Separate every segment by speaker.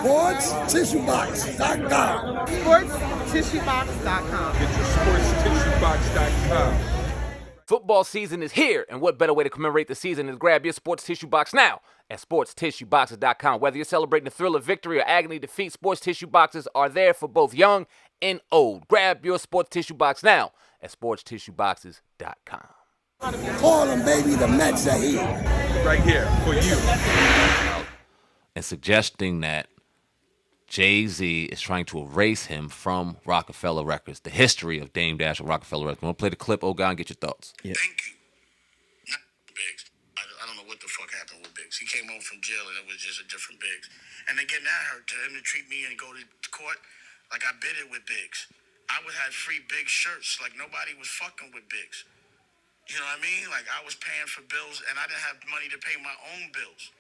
Speaker 1: SportsTissueBox.com.
Speaker 2: SportsTissueBox.com.
Speaker 3: Get your SportsTissueBox.com.
Speaker 4: Football season is here, and what better way to commemorate the season than to grab your sports tissue box now at sportstissueboxes.com. Whether you're celebrating the thrill of victory or agony defeat, sports tissue boxes are there for both young and old. Grab your sports tissue box now at sportstissueboxes.com.
Speaker 1: Call them, baby, the Mets are here.
Speaker 3: Right here for you.
Speaker 4: And suggesting that Jay-Z is trying to erase him from Rocafella Records, the history of Dame Dash of Rocafella Records. I'm going to play the clip, Oga, and get your thoughts.
Speaker 5: Yeah. Thank you. Not Biggs. I don't know what the fuck happened with Biggs. He came home from jail and it was just a different Biggs. And they getting that hurt to him to treat me and go to court like I bid it with Biggs. I would have free Biggs shirts like nobody was fucking with Biggs. You know what I mean? Like I was paying for bills and I didn't have money to pay my own bills.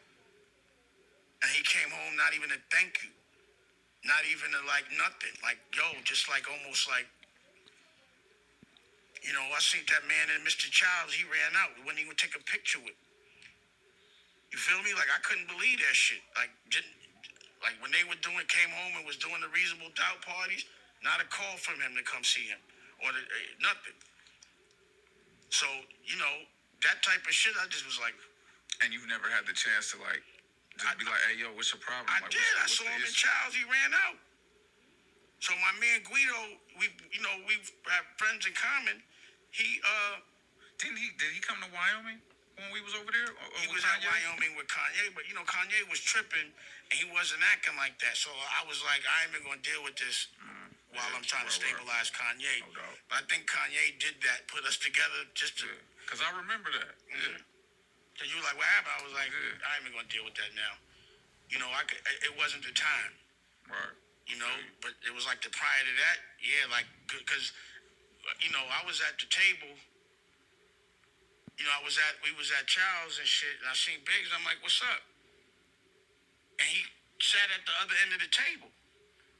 Speaker 5: And he came home not even to thank you. Not even to like nothing. Like, yo, just like almost like, you know, I seen that man in Mr. Childs, he ran out. We wouldn't even take a picture with. You feel me? Like, I couldn't believe that shit. Like when they were came home and was doing the reasonable doubt parties, not a call from him to come see him. Or nothing. So, you know, that type of shit, I just was like.
Speaker 6: And you've never had the chance to like, just be like, hey, yo, what's your problem?
Speaker 5: I
Speaker 6: like,
Speaker 5: did. I saw him in Childs. He ran out. So my man Guido, we have friends in common. He
Speaker 6: did he come to Wyoming when we was over there? Or
Speaker 5: he was at Wyoming with Kanye, but you know Kanye was tripping and he wasn't acting like that. So I was like, I ain't even gonna deal with this while I'm trying to stabilize Kanye.
Speaker 6: No doubt.
Speaker 5: But I think Kanye did that, put us together just to.
Speaker 6: Because I remember that. Yeah.
Speaker 5: Cause you were like, what happened? I was like, I ain't even gonna deal with that now. You know, it wasn't the time.
Speaker 6: Right.
Speaker 5: You know, but it was like the prior to that, yeah, like, because, you know, I was at the table. You know, we was at Charles and shit, and I seen Biggs. I'm like, what's up? And he sat at the other end of the table.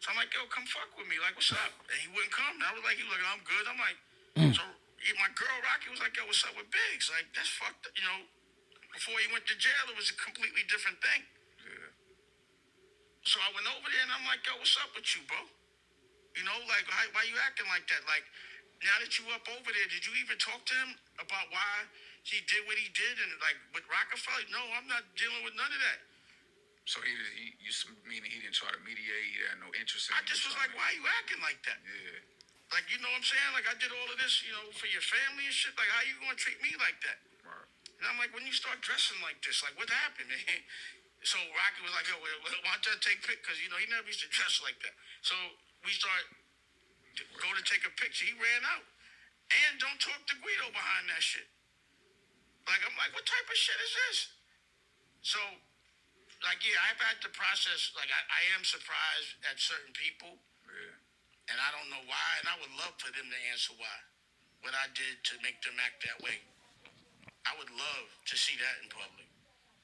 Speaker 5: So I'm like, yo, come fuck with me. Like, what's up? And he wouldn't come. And I was like, I'm good. I'm like, so my girl Rocky was like, yo, what's up with Biggs? Like, that's fucked up, you know. Before he went to jail, it was a completely different thing.
Speaker 6: Yeah.
Speaker 5: So I went over there and I'm like, yo, what's up with you, bro? You know, like, why you acting like that? Like, now that you up over there, did you even talk to him about why he did what he did? And, like, with Rockefeller? No, I'm not dealing with none of that.
Speaker 6: So you meaning he didn't try to mediate? He had no interest in
Speaker 5: I just was like, why are you acting like that?
Speaker 6: Yeah.
Speaker 5: Like, you know what I'm saying? Like, I did all of this, you know, for your family and shit. Like, how you going to treat me like that?
Speaker 6: Right.
Speaker 5: And I'm like, when you start dressing like this, like, what happened, man? So Rocky was like, yo, why don't you take pictures? Because, you know, he never used to dress like that. So we go to take a picture. He ran out. And don't talk to Guido behind that shit. Like, I'm like, what type of shit is this? So, like, yeah, I've had to process, like, I am surprised at certain people.
Speaker 6: Yeah.
Speaker 5: And I don't know why. And I would love for them to answer why. What I did to make them act that way. I would love to see that in public.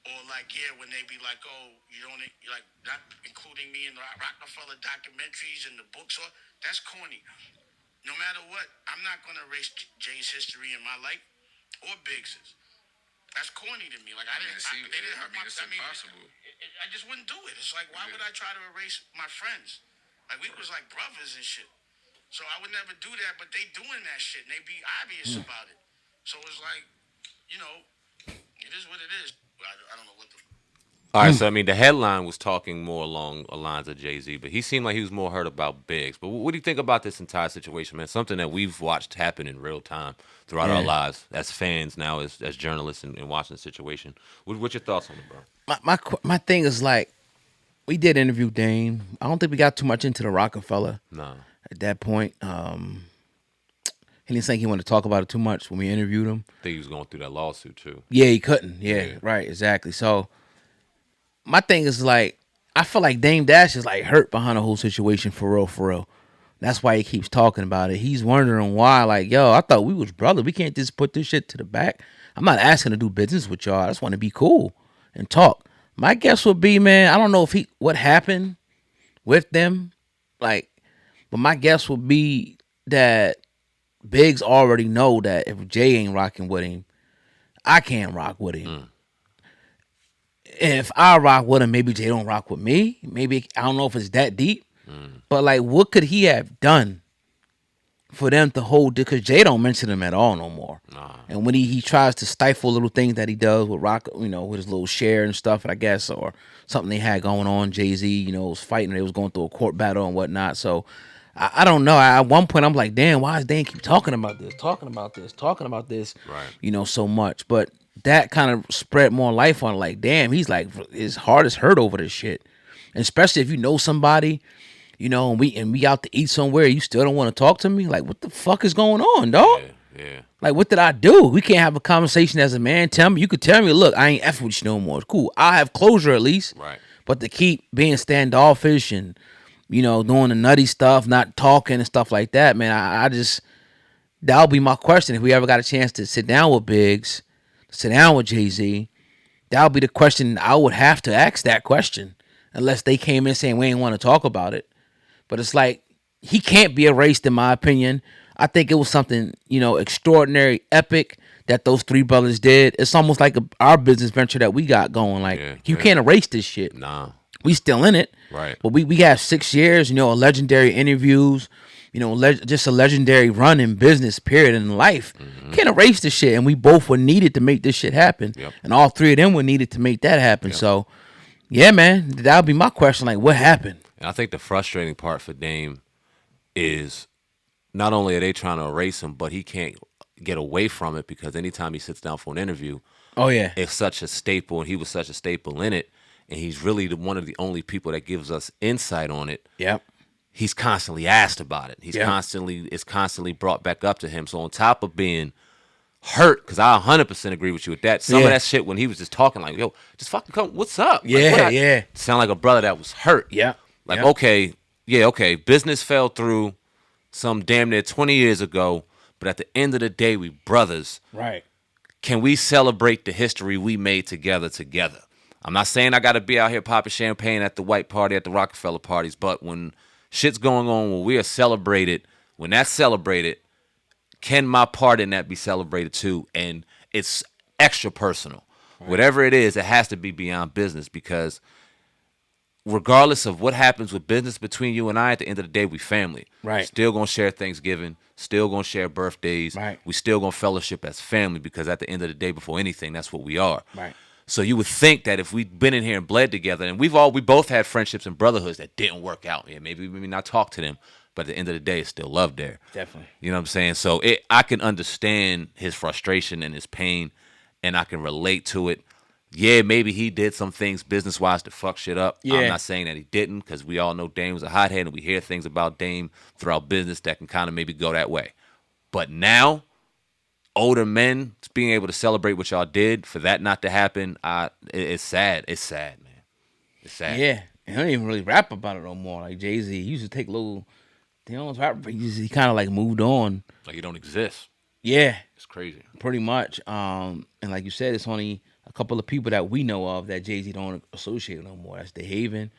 Speaker 5: Or like, yeah, when they be like, oh, you don't, like, not including me in the Rockefeller documentaries and the books, or that's corny. No matter what, I'm not going to erase Jay's history in my life or Biggs's. That's corny to me. Like, they didn't hurt my,
Speaker 6: it's impossible.
Speaker 5: I just wouldn't do it. It's like, why would I try to erase my friends? Like, we was like brothers and shit. So I would never do that, but they doing that shit, and they be obvious about it. So it's like, you know, it is what it is. I don't know what the...
Speaker 4: All right, so, I mean, the headline was talking more along the lines of Jay-Z, but he seemed like he was more hurt about Biggs. But what do you think about this entire situation, man? Something that we've watched happen in real time throughout our lives as fans now, as journalists and watching the situation. What's your thoughts on it, bro?
Speaker 7: My thing is, like, we did interview Dame. I don't think we got too much into the Rockefeller.
Speaker 4: No.
Speaker 7: At that point, he didn't think he wanted to talk about it too much when we interviewed him.
Speaker 4: I think he was going through that lawsuit, too.
Speaker 7: Yeah, he couldn't. Yeah, right, exactly. So, my thing is, like, I feel like Dame Dash is, like, hurt behind the whole situation for real, for real. That's why he keeps talking about it. He's wondering why, like, yo, I thought we was brothers. We can't just put this shit to the back. I'm not asking to do business with y'all. I just want to be cool and talk. My guess would be, man, I don't know what happened with them, like, but my guess would be that Biggs already know that if Jay ain't rocking with him, I can't rock with him. if I rock with him, maybe Jay don't rock with me. Maybe I don't know if it's that deep. But like, what could he have done for them to hold? Because Jay don't mention him at all no more. And when he tries to stifle little things that he does with Rock, with his little share and stuff, I guess, or something they had going on. Jay-Z, was fighting. They was going through a court battle and whatnot. So I don't know. At one point, I'm like, damn, why does Dan keep talking about this,
Speaker 4: Right.
Speaker 7: So much? But that kind of spread more life on. Like, damn, he's like, his heart is hurt over this shit. And especially if you know somebody. And we out to eat somewhere, you still don't want to talk to me? Like, what the fuck is going on, dog?
Speaker 4: Yeah.
Speaker 7: Like, what did I do? We can't have a conversation as a man. You could tell me, look, I ain't effing with you no more. It's cool. I have closure at least.
Speaker 4: Right.
Speaker 7: But to keep being standoffish and, doing the nutty stuff, not talking and stuff like that, man, I just, that'll be my question. If we ever got a chance to sit down with Biggs, sit down with Jay-Z, that'll be the question I would have to ask that question. Unless they came in saying we ain't want to talk about it. But it's like, he can't be erased, in my opinion. I think it was something, extraordinary, epic that those three brothers did. It's almost like our business venture that we got going. Like, you can't erase this shit.
Speaker 4: Nah.
Speaker 7: We still in it.
Speaker 4: Right.
Speaker 7: But we have 6 years, legendary interviews, just a legendary run in business, period, in life. Can't erase this shit. And we both were needed to make this shit happen.
Speaker 4: Yep.
Speaker 7: And all three of them were needed to make that happen.
Speaker 4: Yep.
Speaker 7: So, yeah, man, that would be my question. Like, what happened?
Speaker 4: And I think the frustrating part for Dame is not only are they trying to erase him, but he can't get away from it because anytime he sits down for an interview, it's such a staple, and he was such a staple in it, and he's really one of the only people that gives us insight on it.
Speaker 7: Yep.
Speaker 4: He's constantly asked about it. It's constantly brought back up to him. So on top of being hurt, because I 100% agree with you with that. Some of that shit when he was just talking like, yo, just fucking come, what's up? Sound like a brother that was hurt.
Speaker 7: Yeah.
Speaker 4: Like, okay, business fell through some damn near 20 years ago, but at the end of the day, we brothers.
Speaker 7: Right.
Speaker 4: Can we celebrate the history we made together? I'm not saying I got to be out here popping champagne at the white party, at the Rocafella parties, but when shit's going on, when we are celebrated, when that's celebrated, can my part in that be celebrated too? And it's extra personal. Right. Whatever it is, it has to be beyond business because regardless of what happens with business between you and I, at the end of the day, we family.
Speaker 7: Right.
Speaker 4: Still gonna share Thanksgiving. Still gonna share birthdays.
Speaker 7: Right.
Speaker 4: We still gonna fellowship as family because at the end of the day, before anything, that's what we are.
Speaker 7: Right.
Speaker 4: So you would think that if we'd been in here and bled together, and we both had friendships and brotherhoods that didn't work out. Yeah, maybe we not talk to them, but at the end of the day, it's still love there.
Speaker 7: Definitely.
Speaker 4: You know what I'm saying? So I can understand his frustration and his pain, and I can relate to it. Yeah, maybe he did some things business-wise to fuck shit up.
Speaker 7: Yeah.
Speaker 4: I'm not saying that he didn't, because we all know Dame was a hothead, and we hear things about Dame throughout business that can kind of maybe go that way. But now, older men being able to celebrate what y'all did, for that not to happen, it's sad. It's sad, man. It's sad.
Speaker 7: Yeah. And he don't even really rap about it no more. Like Jay-Z, he used to take little, he kind of like moved on.
Speaker 4: Like he don't exist.
Speaker 7: Yeah.
Speaker 4: It's crazy.
Speaker 7: Pretty much. And like you said, it's only a couple of people that we know of that Jay-Z don't associate no more. That's DeHaven,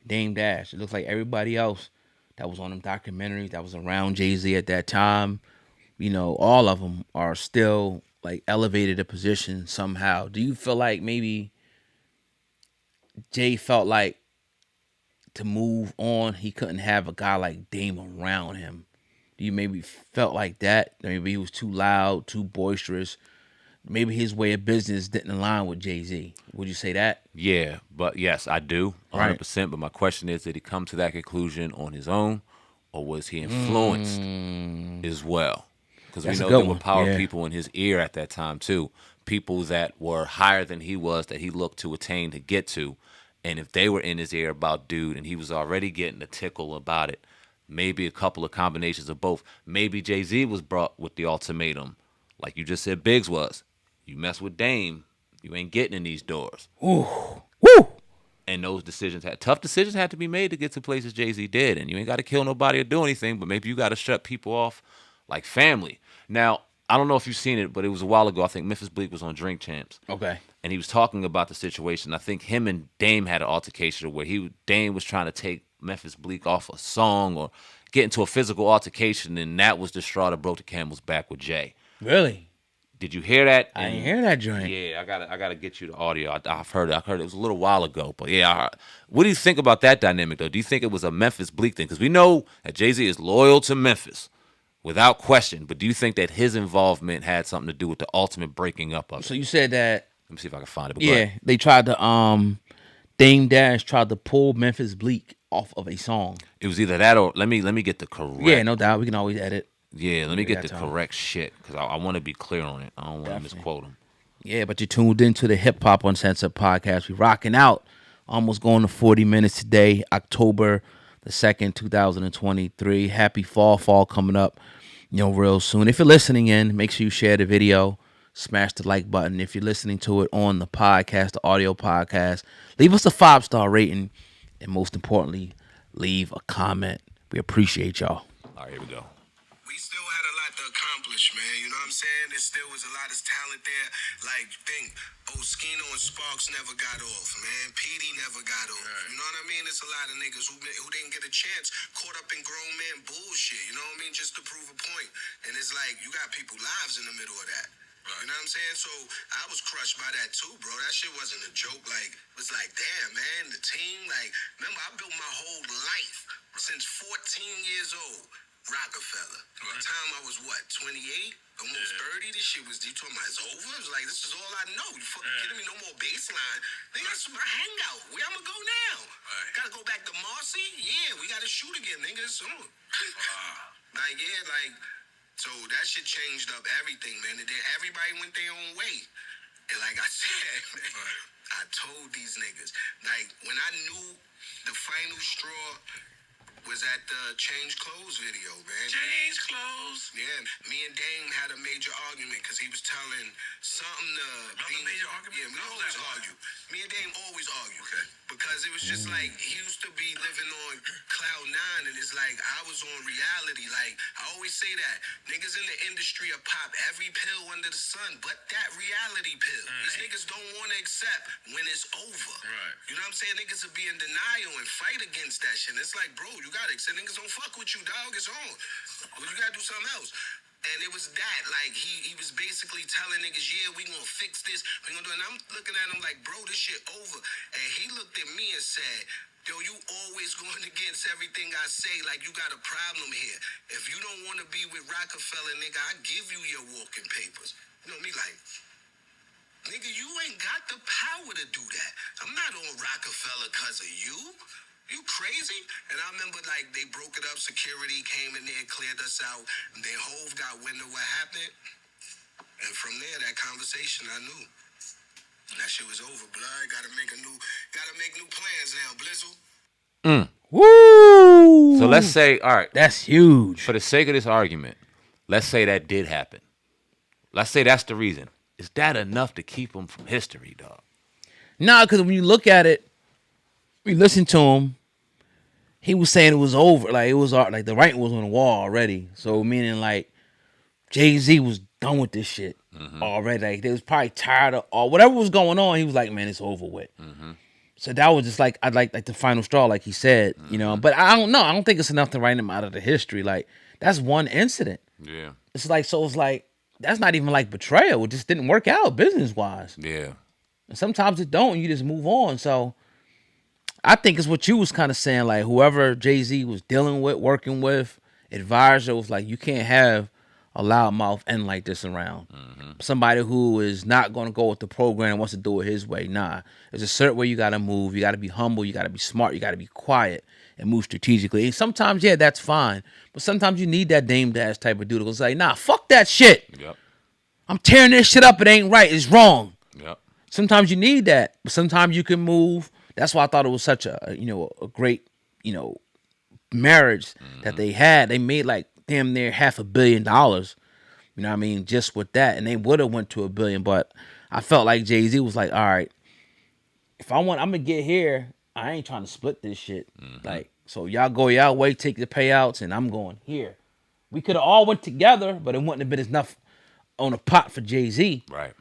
Speaker 7: Dame Dash. It looks like everybody else that was on them documentaries, that was around Jay-Z at that time, all of them are still like elevated a position somehow. Do you feel like maybe Jay felt like to move on, he couldn't have a guy like Dame around him? Do you maybe felt like that? Maybe he was too loud, too boisterous. Maybe his way of business didn't align with Jay-Z. Would you say that?
Speaker 4: Yeah, but yes, I do, 100%. Right. But my question is, did he come to that conclusion on his own, or was he influenced as well? Because we know there were power people in his ear at that time too. People that were higher than he was, that he looked to attain to get to. And if they were in his ear about dude and he was already getting a tickle about it, maybe a couple of combinations of both. Maybe Jay-Z was brought with the ultimatum, like you just said Biggs was. You mess with Dame, you ain't getting in these doors.
Speaker 7: Ooh. Woo!
Speaker 4: And those tough decisions had to be made to get to places Jay-Z did. And you ain't got to kill nobody or do anything, but maybe you got to shut people off like family. Now, I don't know if you've seen it, but it was a while ago. I think Memphis Bleek was on Drink Champs.
Speaker 7: Okay.
Speaker 4: And he was talking about the situation. I think him and Dame had an altercation where Dame was trying to take Memphis Bleek off a song or get into a physical altercation, and that was the straw that broke the camel's back with Jay.
Speaker 7: Really?
Speaker 4: Did you hear that?
Speaker 7: I didn't hear that joint.
Speaker 4: Yeah, I gotta get you the audio. I've heard it. I heard it was a little while ago, but yeah. What do you think about that dynamic though? Do you think it was a Memphis Bleek thing? Because we know that Jay-Z is loyal to Memphis, without question. But do you think that his involvement had something to do with the ultimate breaking up of it?
Speaker 7: So you said that.
Speaker 4: Let me see if I can find it. But go ahead.
Speaker 7: They tried to Dame Dash tried to pull Memphis Bleek off of a song.
Speaker 4: It was either that or let me get the correct.
Speaker 7: Yeah, no doubt. We can always edit.
Speaker 4: Yeah, let me get the correct shit because I want to be clear on it. I don't want to misquote him.
Speaker 7: Yeah, but you're tuned into the Hip Hop Uncensored podcast. We rocking out, almost going to 40 minutes today, October the 2nd, 2023. Happy fall coming up, real soon. If you're listening in, make sure you share the video, smash the like button. If you're listening to it on the podcast, the audio podcast, leave us a 5-star rating, and most importantly, leave a comment. We appreciate y'all.
Speaker 4: All right, here we go.
Speaker 5: We still had a lot to accomplish, man. You know what I'm saying? There still was a lot of talent there. Like, Skino and Sparks never got off, man. Petey never got off. You know what I mean? There's a lot of niggas who didn't get a chance, caught up in grown man bullshit. You know what I mean? Just to prove a point. And it's like, you got people lives in the middle of that. You know what I'm saying? So I was crushed by that too, bro. That shit wasn't a joke. Like, it was like, damn, man, the team. Like, remember, I built my whole life since 14 years old. Rocafella. By the time I was 28, almost 30, this shit was, you talking about it's over? It was like, this is all I know. You fucking kidding me? No more baseline. Nigga, that's my hangout. Where I'ma go now? Gotta go back to Marcy? Yeah, we gotta shoot again, nigga. It's on. So that shit changed up everything, man. And then everybody went their own way. And like I said, man, I told these niggas, like, when I knew the final straw was at the Change Clothes video, man. Change Clothes? Yeah. Me and Dame had a major argument because he was telling something to... Another major argument? Yeah, we always argue. Me and Dame always argue. Okay. Because it was just like, he used to be living on cloud nine, and it's like, I was on reality. Like, I always say that. Niggas in the industry will pop every pill under the sun, but that reality pill. These niggas don't want to accept when it's over. Right. You know what I'm saying? Niggas will be in denial and fight against that shit. It's like, bro, you gotta accept. Niggas don't fuck with you, dog. It's on. Well, you gotta do something else. And it was that, like, he was basically telling niggas, yeah, we gonna fix this. We gonna do it. And I'm looking at him like, bro, this shit over. And he looked at me and said, yo, you always going against everything I say, like you got a problem here. If you don't want to be with Rocafella, nigga, I give you your walking papers. You know me, like, nigga, you ain't got the power to do that. I'm not on Rocafella because of you. You crazy? And I remember, like, they broke it up. Security came in there, cleared us out. And then Hove got wind of what happened. And from there, that conversation, I knew. That shit was over, blood. Gotta make new plans now, Blizzle.
Speaker 7: Woo!
Speaker 4: So let's say, all right.
Speaker 7: That's huge.
Speaker 4: For the sake of this argument, let's say that did happen. Let's say that's the reason. Is that enough to keep him from history, dog?
Speaker 7: Nah, because when you look at it, we listen to him, he was saying it was over. Like, it was like the writing was on the wall already. So, meaning, like, Jay-Z was done with this shit already. Like, they was probably tired of, or whatever was going on, he was like, man, it's over with. So that was just like, I'd like the final straw, like he said, But I don't know. I don't think it's enough to write him out of the history. Like, that's one incident.
Speaker 4: Yeah.
Speaker 7: It's like, that's not even like betrayal. It just didn't work out business-wise.
Speaker 4: Yeah.
Speaker 7: And sometimes it don't. You just move on. So I think it's what you was kind of saying, like whoever Jay-Z was dealing with, working with, advisor was like, you can't have a loudmouth end like this around. Somebody who is not going to go with the program, wants to do it his way. Nah, there's a certain way you got to move. You got to be humble. You got to be smart. You got to be quiet and move strategically. And sometimes, yeah, that's fine. But sometimes you need that Dame Dash type of dude to go say, nah, fuck that shit.
Speaker 4: Yep.
Speaker 7: I'm tearing this shit up. It ain't right. It's wrong.
Speaker 4: Yep.
Speaker 7: Sometimes you need that. But sometimes you can move. That's why I thought it was such a great, marriage that they had. They made like damn near $500 million. You know what I mean? Just with that. And they would have went to $1 billion. But I felt like Jay-Z was like, all right, if I'm going to get here, I ain't trying to split this shit. Like, so y'all go y'all way, take the payouts, and I'm going here. We could have all went together, but it wouldn't have been enough on a pot for Jay-Z.
Speaker 4: Right.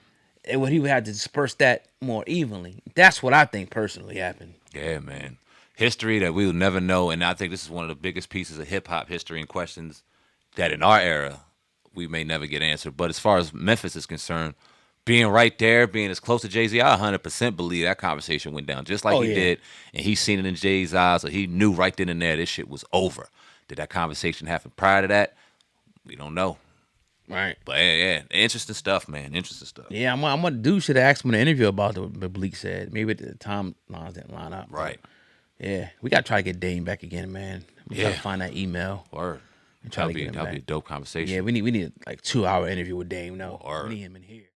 Speaker 7: He would have to disperse that more evenly. That's what I think personally happened.
Speaker 4: Yeah, man. History that we will never know, and I think this is one of the biggest pieces of hip-hop history and questions that in our era we may never get answered. But as far as Memphis is concerned, being right there, being as close to Jay-Z, I 100% believe that conversation went down just like he did, and he seen it in Jay's eyes, so he knew right then and there this shit was over. Did that conversation happen prior to that? We don't know.
Speaker 7: Right.
Speaker 4: But yeah, interesting stuff, man. Interesting stuff.
Speaker 7: Yeah, I'm gonna do should have asked him in an interview about what Bleek said. Maybe the timelines didn't line up.
Speaker 4: Right.
Speaker 7: Yeah, we gotta try to get Dame back again, man. We gotta find that email.
Speaker 4: Word.
Speaker 7: And try to get him
Speaker 4: That'd
Speaker 7: back.
Speaker 4: be a dope conversation.
Speaker 7: Yeah, we need like 2-hour interview with Dame. No,
Speaker 4: Word.
Speaker 7: we need him in here.